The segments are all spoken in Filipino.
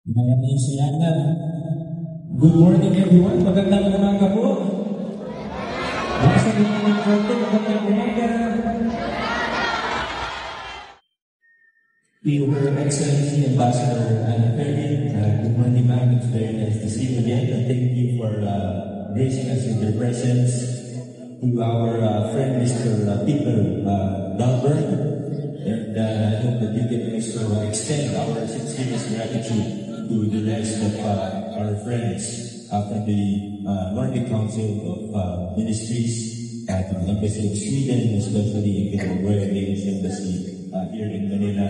Maraming salamat. Good morning everyone. Magandang umaga po. Magandang umaga. Your Excellency Ambassador Anna Perry, good morning ma'am. It's very nice to see you again. And thank you for gracing us with your presence. To our friend Mr. Peter Dahlberg. And I hope that you can also extend our sincerest gratitude to the rest of our friends from the Nordic Council of Ministries at the Embassy of Sweden, especially in the Royal Danish Embassy here in Manila.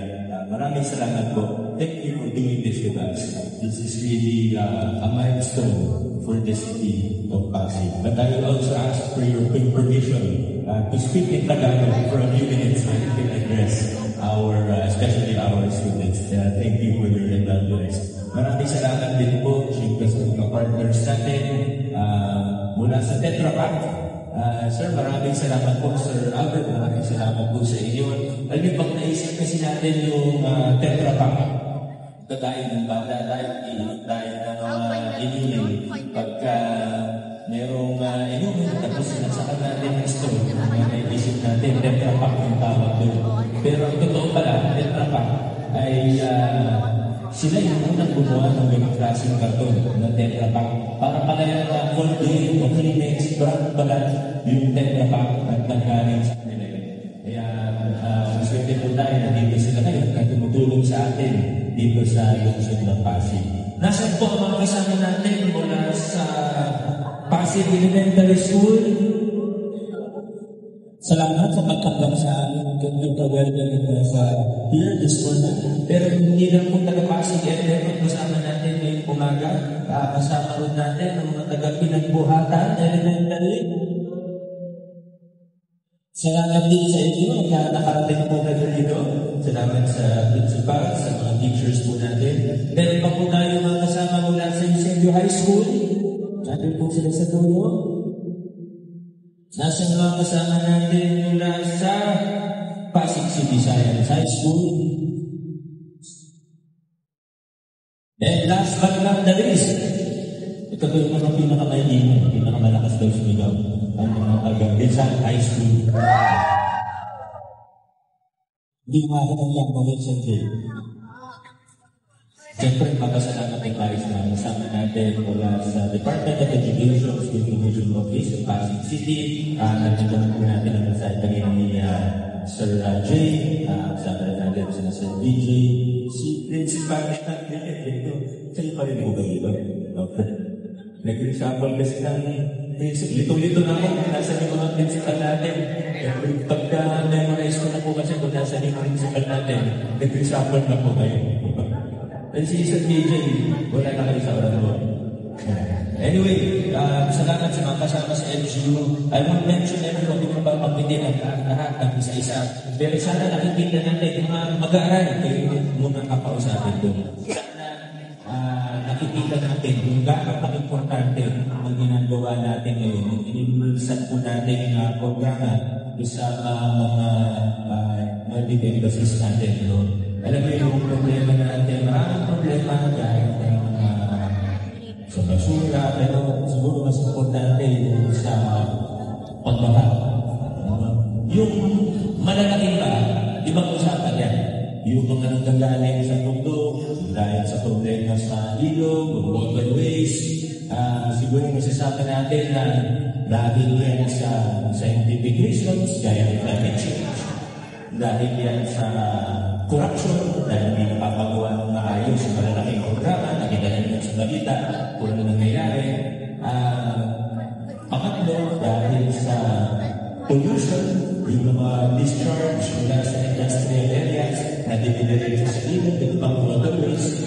Maraming salamat po. Thank you for doing this with us. This is really a milestone for the city of Pasig. But I will also ask for your permission to speak in Tagalog for a few minutes so you can address especially our students. Thank you for your indulgence. Maraming salamat din po sa mga partners natin mula sa Tetra Pak. Sir, maraming salamat po, Sir Albert. Maraming salamat po sa inyo. Alam niyo, pag naisip kasi natin yung Tetra Pak, dahil ng bata, dahil ng inumin, pagka merong inumin, tapos sinasakan natin ng store, naisip natin, Tetra Pak yung tawag doon. Pero ang totoo pala, Tetra Pak ay sila yung unang gumawa ng ganang klaseng karton ng Tetra Pak. Para pala yung Colgate o Kleenex, brand pala yung Tetra Pak at nanggaling sa kanila. Kaya maswerte po tayo na dito sila ngayon at tumutulong sa atin dito sa lungsod ng Pasig. Nasaan po ang mga kasama natin mula sa Pasig Elementary School? Salamat sa pagtanggap sa amin. Welcome sa here this morning. Pero hindi lang po taga-Pasig Elementary kasama natin ngayong umaga. Kasama rin natin ang mga taga-Pinagbuhatan Elementary. Salamat din sa inyo na nakarating po kayo dito. Salamat sa principal, sa mga teachers po natin. Meron pa po tayo mga kasama mula sa Eusebio High School. Natin po sila sa dulo. Nasa mga kasama natin mula sa Pasig City Science High School. And last but not the least, ito po yung mga pinakamainit, pinakamalakas daw sumigaw, ang mga taga-Rizal High School. Hindi nga ako ng yung mga siyempre. Siyempre, magkasalamat ng tayo sa kasama natin mula sa Department of Education, School Division Office of Pasig City. Nandito po natin ang nasa kanina ni Sir Jay, kasama natin sa Sir DJ, si Principal dito. Sa'yo pa rin po ba ito? Nag-example kasi ng lito-lito na ako kung nasa yung mga principal natin. Pagka-memorize ko na po kasi kung nasa yung principal natin, nag-example na po kayo. At si Sir DJ, wala na kayo sa oras mo. Anyway, salamat sa mga kasama sa LGU. I won't mention everyone, hindi ko ba pagpindin ang lahat ng isa-isa. Pero sana nakikita natin yung mga mag-aaral, kayo muna kapausapin doon. Nakikita natin kung gaano ka-importante ang ginagawa natin ngayon. Inimulsan po natin yung programa sa mga multi-embassies natin. Alam mo yung problema natin, maraming problema dahil sa basura, pero siguro mas importante sa pagbaha. Yung malalaking ba, ibang usapan yan. Yung mga nanggagaling sa mundo, dahil sa problema sa ilog, waterways, siguro masasabi natin na dahil yan sa scientific reasons, gaya ng climate change, dahil yan sa corruption, dahil hindi napapagawa ng maayos sa malalaking programa, nakita natin sa balita, kung ano nangyayari. Pangatlo, dahil sa pollution, yung mga discharge mula sa industrial areas na dinidiricho sa ilog, yung pang waterways,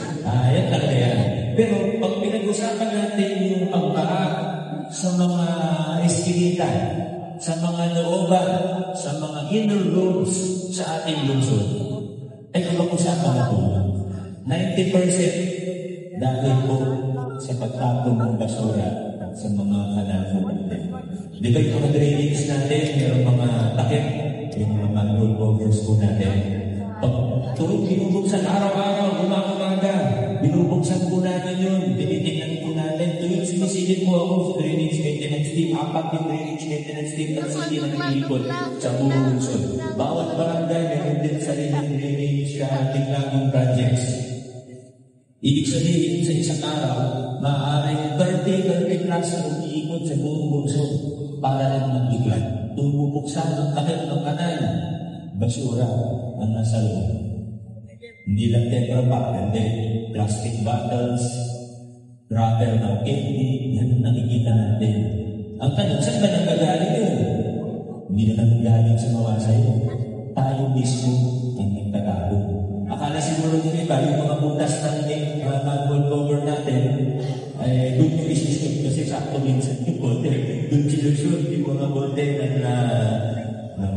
yan talaga yan. Pero pag pinag-usapan natin yung pagbaha sa mga eskinita, sa mga looban, sa mga inner roads sa ating lungsod, ay kapag-usapan na po. 90% dahil po sa pagtapon ng basura sa mga kanal natin. Di ba yung mga drainage natin, mayroong mga takip, yung mga manhole covers po natin. Pag tuwing binubuksan araw-araw, umaga, binubuksan din po ako sa drainage maintenance team. Apat yung drainage maintenance team ng city na nag-iikot sa buong lungsod. Bawat barangay meron din sariling drainage tinglagang projects. Ibig sabihin sa isang araw, maaaring 30 plus na umiikot sa buong lungsod para rin mag-iglan. Tumupuksan ang takip ng kanal. Basura ang nasa loob. Hindi lang Tetra Pak, hindi. Plastic bottles, wrapper ng candy, yan ang nakikita natin. Ang tanong, saan ba nanggagaling yun? Hindi na nanggagaling sa mawasay. Tayo mismo ang nagtatago. Akala siguro din iba, yung mga butas ng manhole cover natin, good news is kasi sakto minsan yung bote. Doon sinushoot yung mga bote ng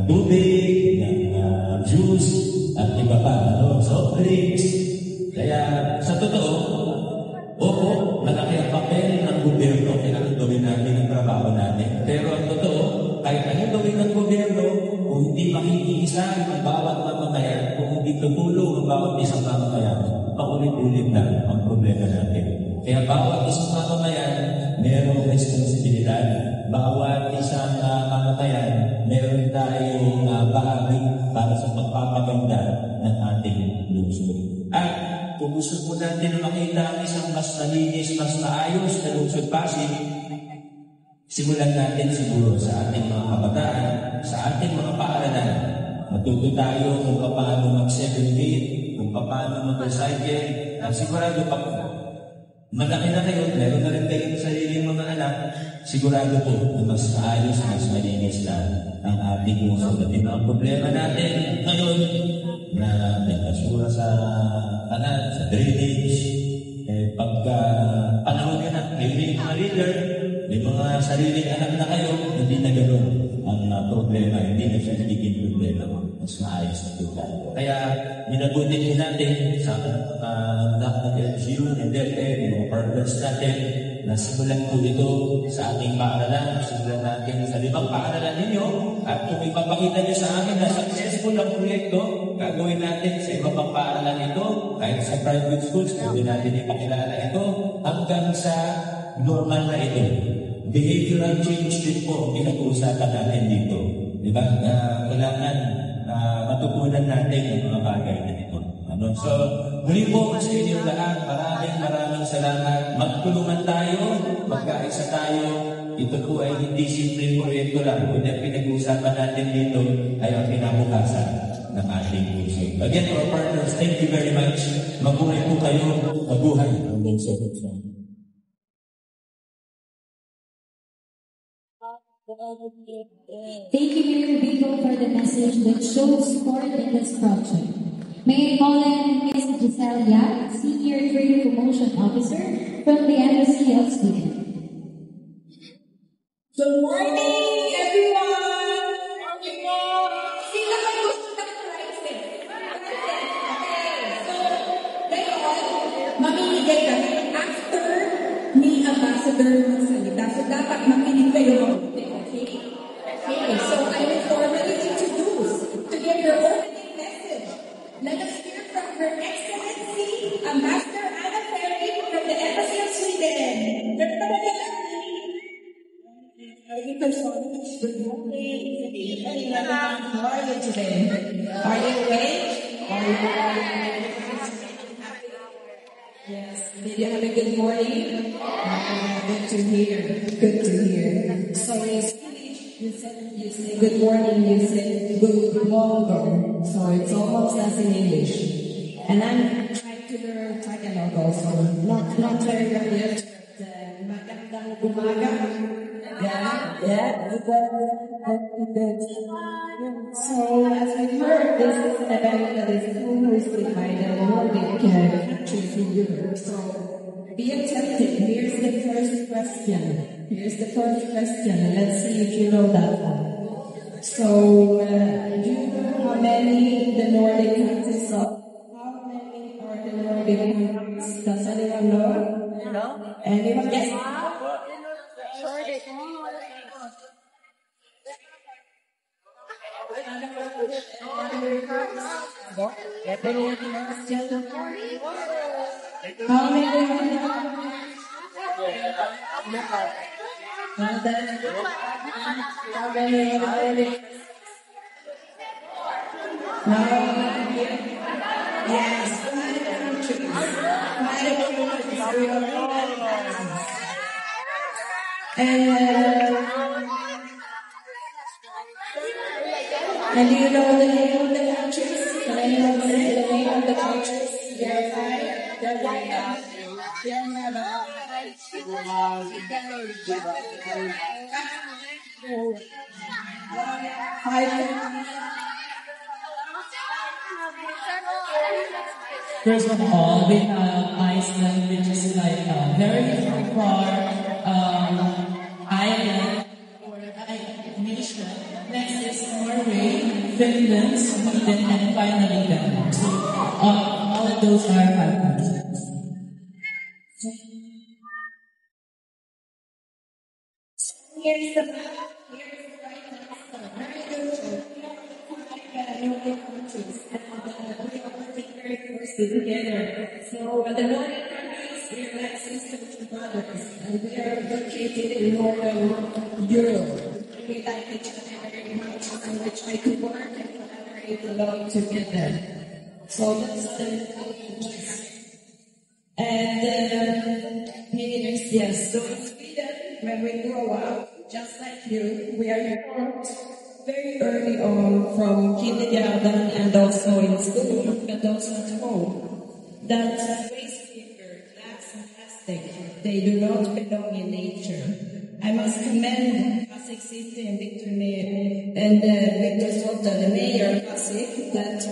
tubig, ng juice, at iba pa, soft drinks. Kaya sa totoo, oo, malaki ang papel ng gobyerno, kailangan gawin natin ang trabaho natin. Pero ang totoo, kahit anong gawin ng gobyerno, kung hindi makikiisa ang bawat mamamayan, kung hindi tutulong ang bawat isang mamamayan, paulit-ulit na ang problema natin. Kaya bawat isang mamamayan, mayroong responsibilidad. Bawat isang mamamayan, meron tayong bahagi para sa pagpapaganda ng ating lungsod. At kung gusto po natin na makita ang isang mas malinis, mas maayos na lungsod Pasig, simulan natin siguro sa ating mga kabataan, sa ating mga paaralan. Matuto tayo kung paano mag-segregate, kung paano mag-recycle, at sigurado pa po. Malaki na kayo, meron na rin kayong sariling mga anak, sigurado po na mas maayos, mas malinis na ang ating lungsod. At yung mga problema natin ngayon, na may basura sa kanal, sa drainage, pagka panahon nyo na, may mga leader, may mga sariling anak na kayo, hindi na gano'n ang problema, hindi na siya nagiging problema, mas maayos na ito. Kaya, minabutin din natin sa lahat ng LGU, NDFM, yung mga partners natin, na simulan po ito sa ating paaralan, simulan natin sa 5 paaralan ninyo, at kung ipapakita nyo sa akin na successful ang proyekto, gagawin natin sa iba pang paaralan ito, kahit sa private schools, pwede natin ipakilala ito, hanggang sa normal na ito. Behavioral change din po ang pinag-uusapan natin dito. Di ba? Kailangan matutunan natin ang mga bagay na ito. So, muli po sa inyong lahat, maraming salamat. Magtulungan tayo, magkaisa tayo. Ito po ay hindi simpleng proyekto lang. Kung yung pinag-uusapan natin dito ay ang kinabukasan ng ating puso. Again, to our partners, thank you very much. Mabuhay po kayo, mabuhay ang lungsod. Thank you, Mayor Vico, for the message that shows support in this project. May I call in Ms. Giselle Yap, Senior Trade Promotion Officer from the Embassy of Sweden. Good morning, everyone! Sila may gusto ng pricing. Okay, so, ngayon, mamimigay kami after ni Ambassador magsalita. So, dapat makinig kayo mabuti, okay? Okay, so I will formally introduce to give their opening message. Let us hear from Her Excellency, Ambassador Anna Ferry from the Embassy of Sweden. Good morning. Good morning, everyone. How are you today? Are you awake? Yes. Did you have a good morning? Good to hear. Good to hear. So you say good morning, you say good morning. So it's almost as in English. And I'm trying to learn Tagalog also. Not very well yet, but magandang umaga. Yeah. So as we heard, this is an event that is hosted by the Nordic countries in Europe. So be attentive. Here's the first question. Let's see if you know that one. So do you know how many the Nordic countries are? How many are the Nordic countries? Does anyone know? No. Anyone? Yes. How many? Yes, and do you know the name of the countries? Can anyone say the name of the countries? First of all, we have Iceland, which is like a very far island or nation. Next is Norway, Finland, Sweden, and finally Denmark. So all of those are 5 countries. Here's the map. Here's the right answer. Very good. Nordic countries, and we are working very closely together. So the Nordic countries, we are like sisters and brothers, and we are located in Northern Europe. We like each other very much, and we try to work and collaborate a lot together. So that's the countries. And yes, so in Sweden, when we grow up, just like you, we are informed very early on from kindergarten and also in school, but also at home, that waste paper, glass and plastic, they do not belong in nature. I must commend Pasig City and Victor Sotta, the mayor of Pasig, that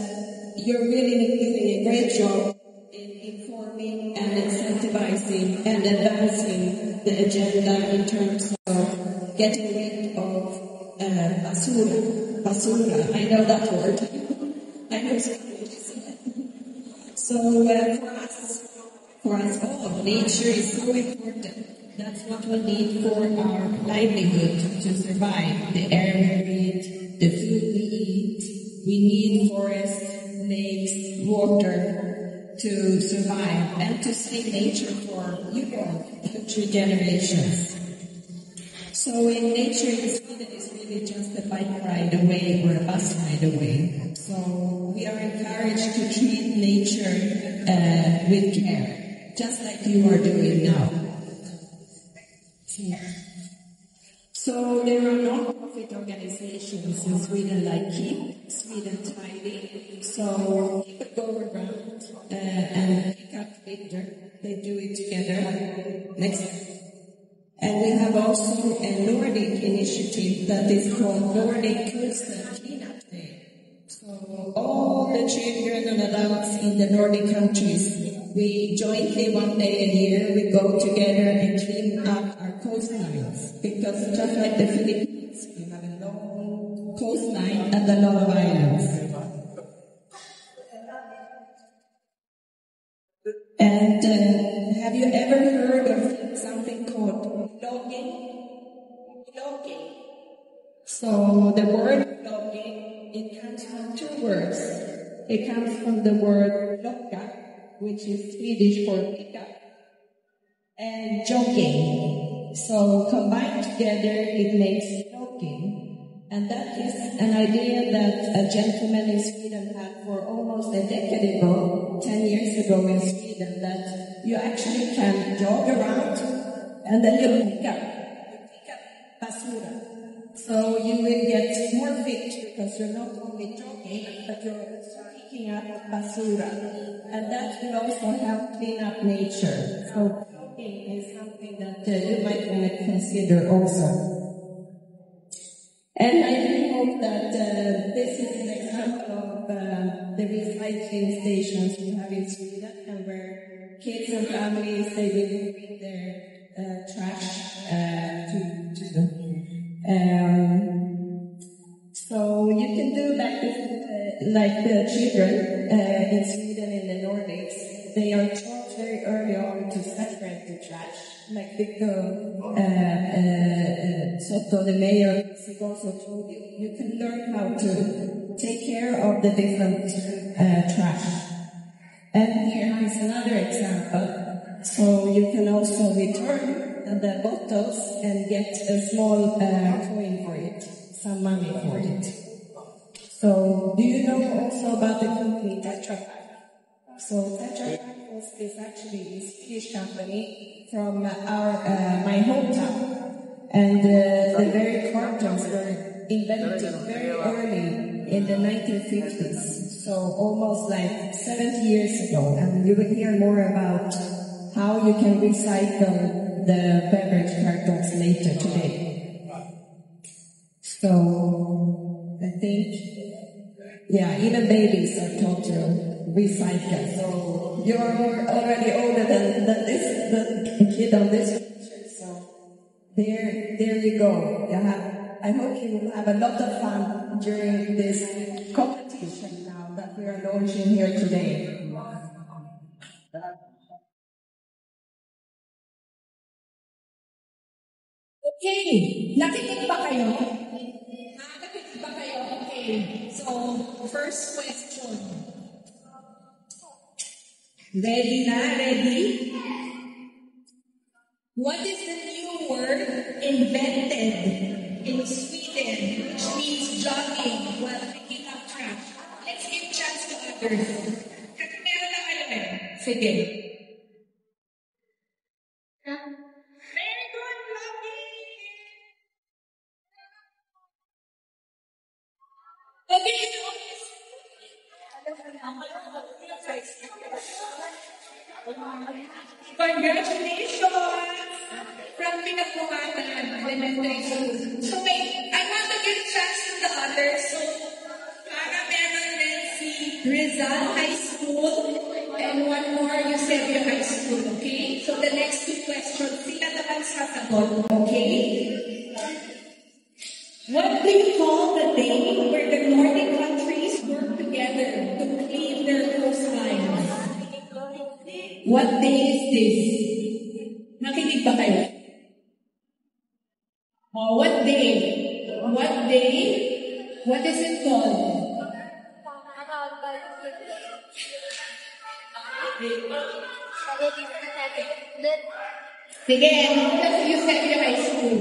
you're really doing a great job in informing and incentivizing and advancing the agenda in terms of getting rid of basura. I know that word. I know Spanish. So for us all, nature is so important. That's what we need for our livelihood to survive. The air we breathe, the food we eat. We need forests, lakes, water to survive and to save nature for future generations. So in nature in Sweden is really just a bike ride away or a bus ride away. So we are encouraged to treat nature with care, just like you are doing now. So there are non-profit organizations in Sweden like Keep Sweden Tidy. So people go around and pick up litter. They do it together. Next. And we have also a Nordic initiative that is called Nordic Coastal Cleanup Day. So all the children and adults in the Nordic countries, we jointly one day a year, we go together and clean up our coastlines. Because just like the Philippines, we have a long coastline and a lot of islands. And have you ever heard of something called logging? Logging. So the word logging, it comes from 2 words. It comes from the word locka, which is Swedish for pickup, and jogging. So combined together, it makes logging. And that is an idea that a gentleman in Sweden had for almost a decade ago, 10 years ago in Sweden, that you actually can jog around and then you pick up basura. So you will get more fit because you're not only jogging, but you're also picking up basura. And that will also help clean up nature. So jogging is something that you might want to consider also. And I really hope that this is an example of the recycling stations we have in Sweden, and where kids and families, they will bring their trash to them. So you can do like the children in Sweden, in the Nordics. They are taught very early on to separate the trash. Like Victor Soto, the mayor, also told you, you can learn how to take care of the different trash. And here is another example. So you can also return the bottles and get a small coin for it, some money for it. So, do you know also about the company Tetra Pak? So, Tetra Pak is actually a Swedish company from my hometown. And the very cartons were invented very early in the 1950s. So almost like 70 years ago. And you will hear more about how you can recycle the beverage cartons later today. So I think, yeah, even babies are taught to recycle. So you're already older than the kid on this picture. So there you go. I hope you will have a lot of fun during this competition now that we are launching here today. Okay, nakikinig ba kayo? Nakikinig ba kayo? Okay, so first question. Ready na? Ready? What is the new word invented in Sweden which means jogging while picking up trash? Let's give chance to others. Kasi meron na kayo eh. Sige. Very good, Lucky! Okay, congratulations from Pinagbuhatan Elementary School. So wait, I want to give chance to the others. So para meron din si Rizal High School and one more Eusebio High School, okay? So the next two questions, sila naman sasagot, okay? What do you call the day where the Nordic countries work together to clean their coastlines? What day is this? Nakinig ba kayo? Oh, what day? What day? What is it called? Sige, that's Eusebio High School.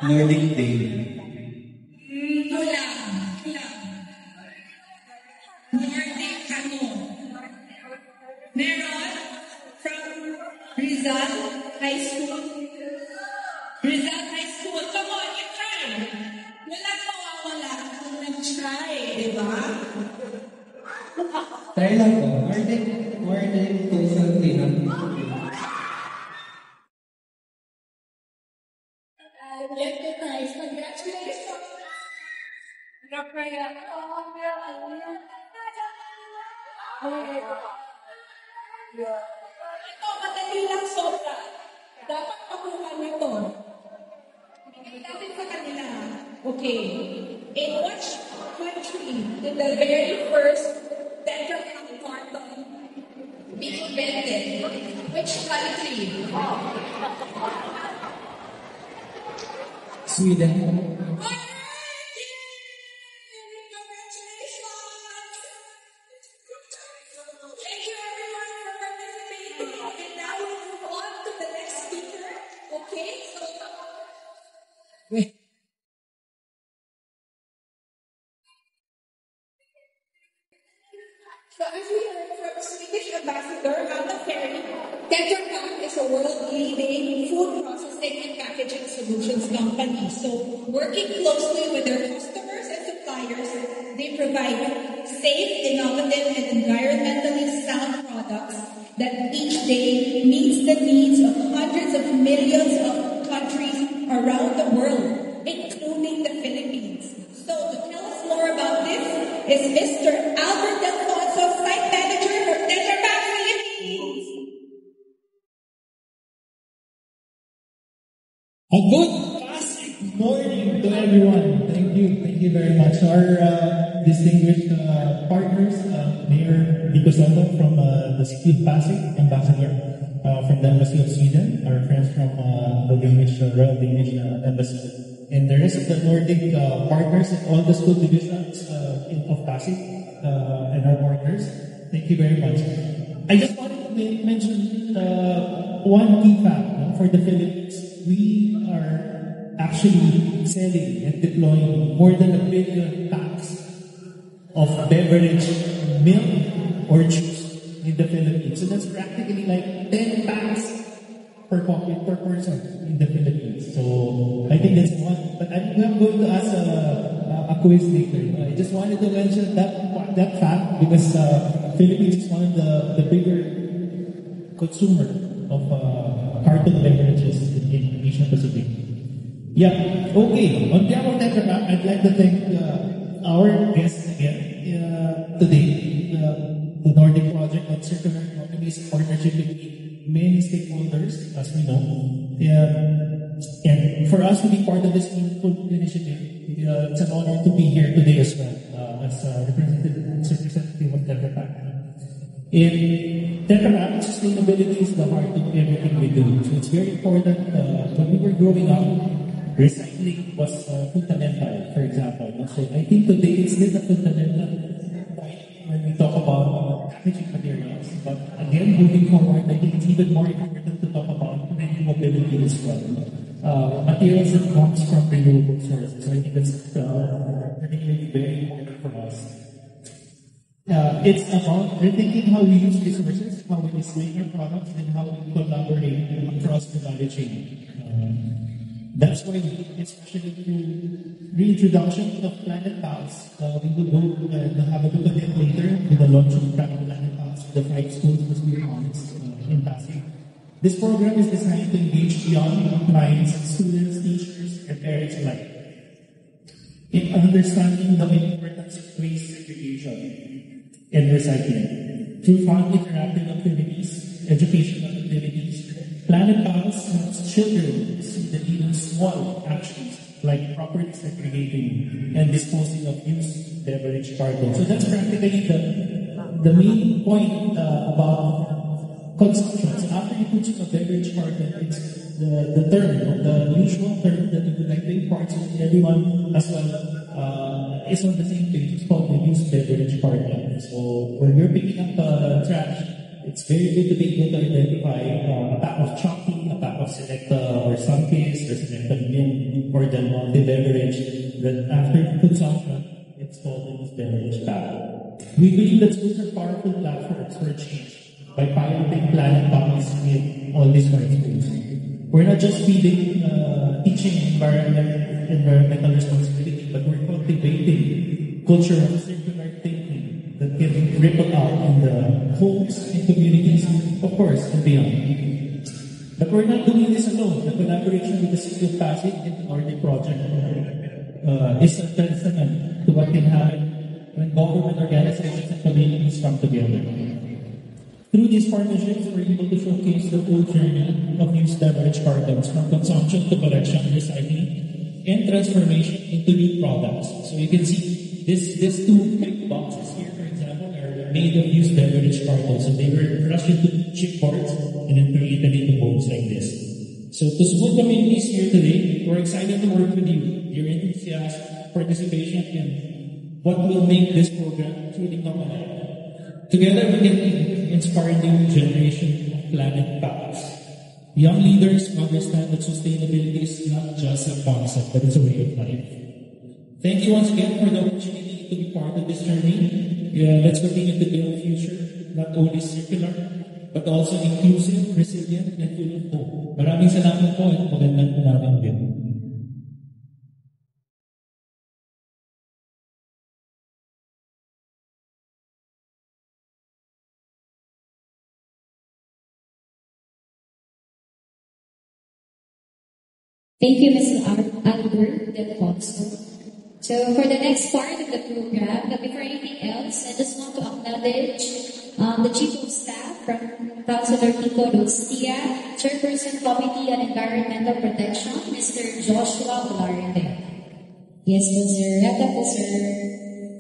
Nordic Day. Kulang. Nordic ano? Meron from Rizal High School. Rizal High School. Come on, you try. Walang mawawala kung nag-try, di ba? Try lang po. Nordic Coastal Cleanup. Let the prize. Congratulations. Ito, madali lang sobra. Dapat makuha niyo to. Bigay natin sa kanila. Okay. In which country did the very first Tetra Pak carton be invented? Which country? Sweden. Thank you everyone for participating. And now we move on to the next speaker. Okay, so as we heard from Swedish Ambassador Anna Ferry, Tetra Pak is a world-leading food processing and packaging solutions company. So working closely with their customers and suppliers, they provide safe, innovative, and environmentally sound products that each day meets the needs of hundreds of millions of countries around the world, including the Philippines. So to tell us more about this is Mr. Albert Delfonso, Site Manager for Tetra Pak Philippines. A good classic morning to everyone. Thank you very much. Our distinguished partners, Mayor Vico Soto from the City of Pasig, Ambassador from the Embassy of Sweden, our friends from the Royal Danish Embassy, and the rest of the Nordic partners and all the school divisions of Pasig and our partners. Thank you very much. I just wanted to mention one key fact for the Philippines. We are actually selling and deploying more than 1 billion packs of beverage, milk, or juice in the Philippines. So that's practically like 10 packs per person in the Philippines. So I think that's one. But I'm not going to ask a quiz later. I just wanted to mention that fact because Philippines is one of the bigger consumer of carton beverages in Asia Pacific. Yeah. Okay. On behalf of Tetra Pak, I'd like to thank our guests again today. The Nordic Project on Circular Economy is a partnership between many stakeholders, as we know. And for us to be part of this meaningful initiative, it's an honor to be here today as well, as a representative of Tetra Pak. In Tetra Pak, sustainability is the heart of everything we do. So it's very important. When we were growing up, recycling was fundamental, for example. So I think today it's still a fundamental point when we talk about packaging materials. But again, moving forward, I think it's even more important to talk about mobility as well. Materials that comes from renewable sources. So I think that's particularly very important for us. It's about rethinking how we use resources, how we display our products, and how we collaborate across the value chain. That's why, especially through reintroduction of Planet Pals, we will go and have a look at it later with the launch of Planet Pals for the 5 schools, as we are honest, in Pasig. This program is designed to engage young minds, students, teachers, and parents alike in understanding the importance of waste segregation and recycling. Through fun interactive activities, educational activities, Planet Pals helps children see the even small actions like properly segregating and disposing of used beverage carton. So that's practically the main point about consumption. So after you consume a beverage carton, it's the term, the usual term that you would like to impart so that everyone as well is on the same page. It's called the used beverage carton. So when you're picking up trash, it's very good to be able to identify a pack of Chucky, a pack of Selecta or Sunkist or Selecta Mint or Del Monte beverage that after consumption, it's called a used beverage pack. We believe that schools are powerful platforms for change by piloting Planet Pals in all these kinds of schools. We're not just teaching environmental responsibility, but we're cultivating culture of circular thinking that can ripple out in the homes and communities, of course, and beyond. But we're not doing this alone. The collaboration with the City of Pasig and the Nordic Project is a testament to what can happen when government organizations and communities come together. Through these partnerships, we're able to showcase the whole journey of used beverage cartons from consumption to collection, recycling, and transformation into new products. So you can see these 2 big boxes here, for example, are made of used beverage cartons. So they were crushed into chipboards and then created into molds like this. So to support communities here today, we're excited to work with you, your enthusiasm, participation, and what will make this program truly come alive. Together we can inspire new generation of Planet Pals. Young leaders understand that sustainability is not just a concept, but it's a way of life. Thank you once again for the opportunity to be part of this journey. Let's continue to build a future, not only circular, but also inclusive, resilient, and full of hope. Maraming salamat po at magandang umagang din. Thank you, Mr. Albert Del Ponso. So for the next part of the program, but before anything else, I just want to acknowledge the Chief of Staff from Councilor Pico Dostia, Chairperson Committee on Environmental Protection, Mr. Joshua Olarde. Yes, po, sir. Rata po, sir.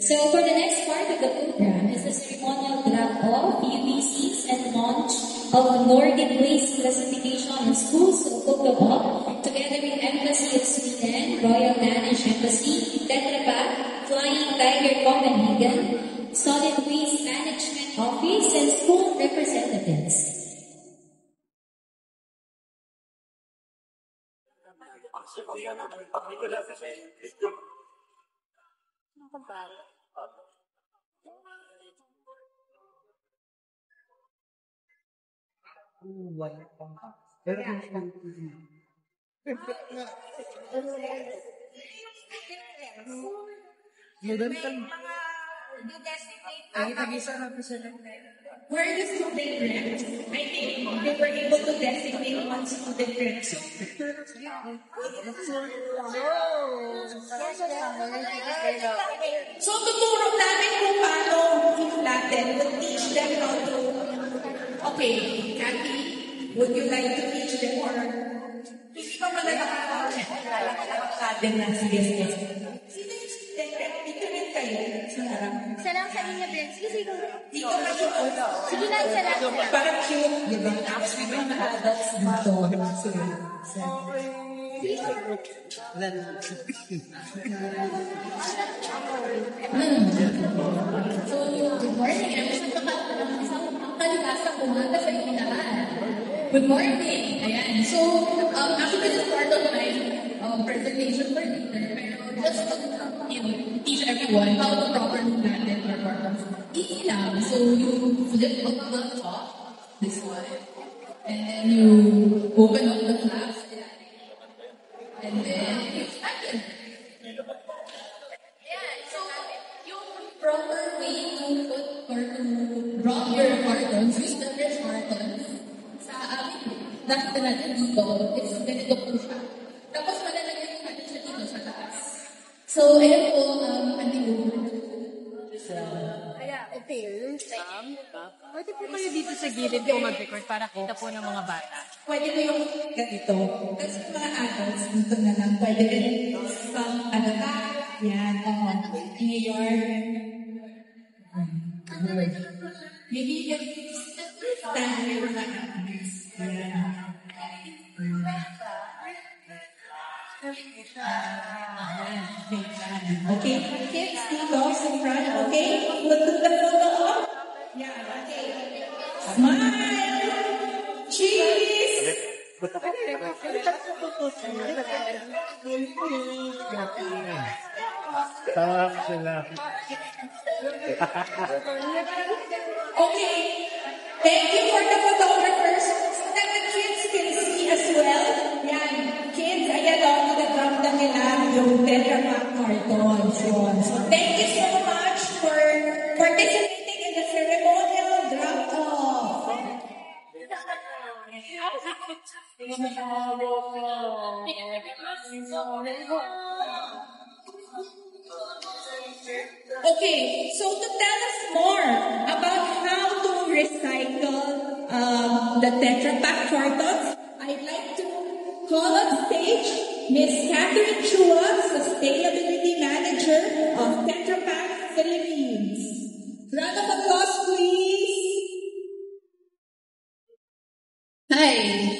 So for the next part of the program is the ceremonial drop-off, UBCs, and launch of Nordic Waste Classification in Schools of Cocoa, together with Embassy of Sweden, Royal Danish Embassy, Tetra Pak, Flying Tiger Copenhagen, Solid Waste Management Office, and school representatives. Where the student reps, I think they were able to designate one student rep. So, tuturo namin kung paano i-flatten. We'll teach them how to... Okay, Kathy, would you like to teach them or... Hindi pa pala nakaka-flatten na. Sige, sige. Sino yung student rep? Dito rin kayo. Sa harap. Isa lang sa inyo, Ben. Sige, sige. Dito ka cute. Sige lang, isa lang. Parang cute. Diba? Tapos may mga adults dito. So, So, good morning. I'm just isang kalibasa kumanta sa inyo lahat. Good morning. Ayan. So, actually, this is part of my presentation for later. Pero just to, teach everyone how to properly flatten your cartons. Easy lang. So, you flip up the top, this one. And then you open up the flaps. And then you flatten. Yeah, so yung proper way to put or to drop your cartons, use the fresh cartons, sa amin, nakita natin dito, is ganito po siya. Tapos malalagay natin siya dito sa taas. So, ayan po, hindi po. Pwede po kayo dito sa gilid po mag-record para kita po ng mga bata. pwede ko yung ganito. Tapos yung mga adults, dito na lang. Pwede rin sa yan. Ngayon. Maybe you stand here mga adults. Okay, kids, dito sa front, okay? Look to the photo up. Yeah, okay. Smile! Cheese! Tama sila. Okay. Thank you for the photographers so that the kids can see as well. Yan. Kids, ayan o, nagaganda nila yung Tetra Pak cartons. Yun. So, thank you so much for participating in the ceremonial drop-off. Okay, so to tell us more about how to recycle the Tetra Pak cartons, I'd like to call on stage Miss Catherine Chua, Sustainability Manager of Tetra Pak Philippines. Round of applause, please. Hi!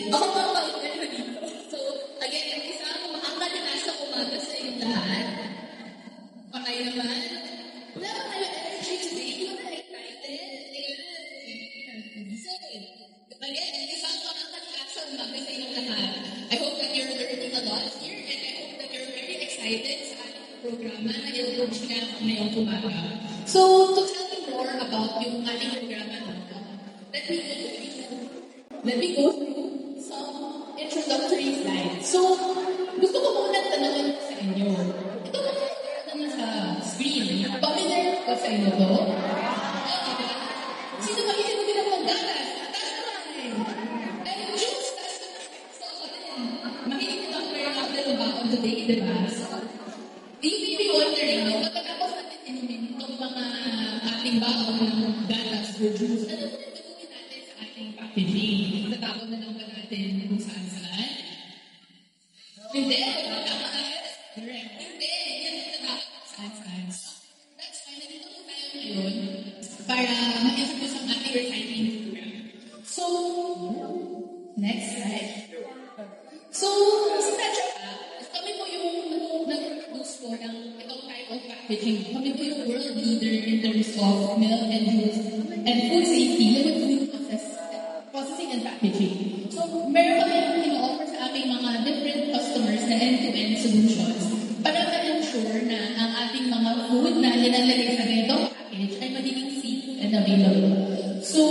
Ako po ang pag-interview dito. So, again, isang makakalinas sa umaga sa inyong lahat. Okay naman? Wala ba kayo energy today? Di ba excited? So, again, isang makakalinas sa umaga sa inyong lahat. I hope that you're learning a lot here and I hope that you're very excited sa ating programa na i-launch nga ngayong umaga. So, to tell you more about yung ating programa nito, let me go through some introductory slides. So, gusto ko muna tanongin sa inyo. Ito ba na nasa screen? Familiar ba sa inyo to? Okay. Sino ba hindi mo pinapagalas? Taas naman eh. And juice, taas naman. So, makinig ito ang very happy about today, di ba? So, you may be wondering, kapag ako natin inumin itong mga ating baon ng gatas or juice, ano ba yung gagawin natin sa ating packaging? Tatapon na lang ba natin kung saan-saan? Hindi. Correct. Hindi. Yan ang tatapon kung saan-saan. That's why nandito po tayo ngayon para ma-introduce ang ating recycling program. So, next slide. So, sa Tetra Pak, kami po yung nag-produce po ng itong type of packaging. Kami po yung world leader in terms of milk and juice and food safety na food processing and packaging. So, meron kami in-offer sa aming mga different customers na end-to-end solutions para ma-ensure na ang ating mga food na nilalagay sa ganitong package ay magiging safe and available. So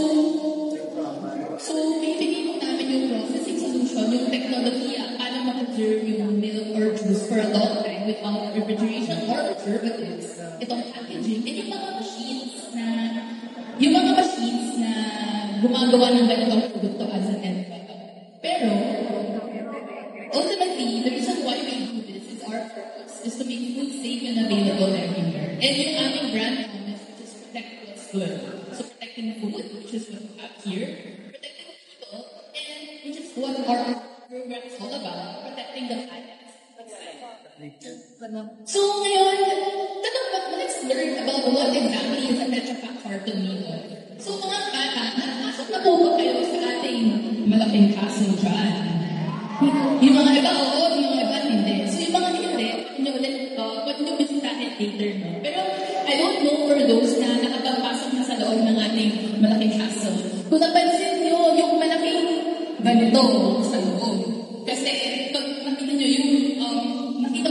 bibigay mo namin yung processing solution, yung teknolohiya para ma-preserve yung milk or juice for a long time without refrigeration or preservatives. Itong packaging, and yung mga machines na gumagawa ng ganitong produkto as an end product. Pero, ultimately, the reason why we do this is our purpose is to make food safe and available everywhere. And yung aming brand promise, which is protect what's good. So protecting food, which is what we have here, protecting people, and which is what our program is all about, protecting the planet. So ngayon, let's learn about what exactly is a Tetra Pak carton meal. So mga bata, nakapasok na po ba kayo sa ating malaking castle dyan? Yung mga iba, oo, yung mga iba, hindi. So yung mga hindi, pwede nyo bisitahin later, no? Pero I don't know for those na nakapagpasok na sa loob ng ating malaking castle. Kung napansin nyo, yung malaking ganito sa loob. Kasi pag nakita nyo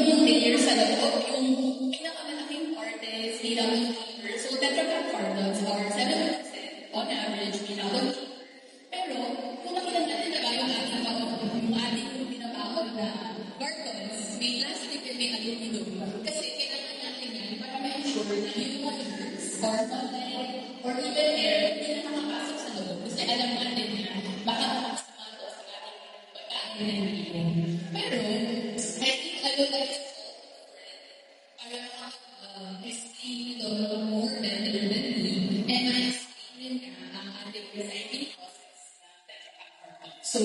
yung layer sa loob, yung pinakamalaking part is made out of paper. So Tetra Pak cartons are 7% on average made out of paper. Pero kung nakita natin na yung ating pinabahod na cartons, may plastic and may aluminum. Kasi kailangan natin yan para ma-ensure na yung waters or sunlight or even air hindi na makapasok sa loob. Kasi alam natin na baka makasama ito sa ating pagkain na nililong. Pero, I think I would like to explain ito more better than me, and I explain din nga ang ating recycling process ng Tetra Pak carton. So,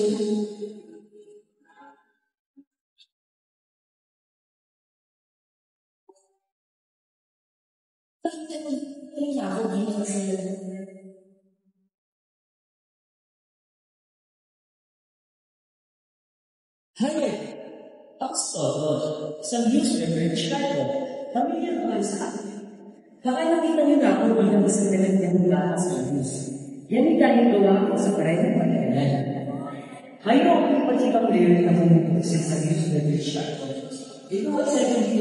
Hi, ako isang news beverage tayo. Pamilya ko sa akin. Baka nakita niyo na ako bilang isang talagang lahat sa news. Yan ay dahil gawa ko sa parehong pagkalan. Ngayon ako yung patikang layer na bumubusin sa news beverage tayo. Ito ay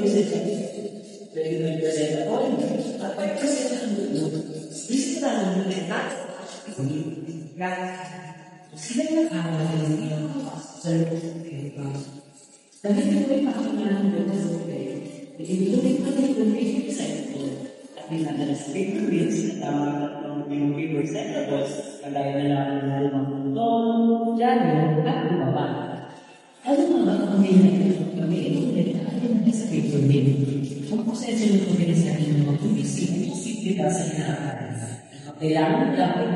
70% 29% ako at 5% ang dulo. Gusto na lang yung natin. Sila yung nakakalaman ng iyong sa loob ng iba. Dahil ito ay pakakalaman ng loob sa iba. Inutuloy ko na yung recycle at dinadala sa paper bills na tama yung paper recyclables kagaya na lang ng halimang muntong, dyanyo, at bumaba. Ano nga ba ang may nagtatapos kami inulit na atin na sa paper bill? Ang proseso ng pagkalisanin ng mga pumisip ka sa inaaral. Kailangan dapat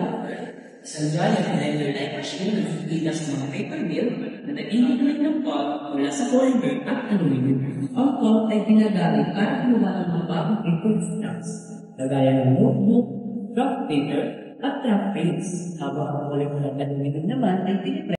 isang dyan at blender light machine na nakikita sa mga paper mill na nag-iinit ng pot mula sa polymer at aluminum. Ang pot ay ginagamit para gumawa ng mga bagong paper products, kagaya ng notebook, craft paper, at craft paints, habang ang polymer at aluminum naman ay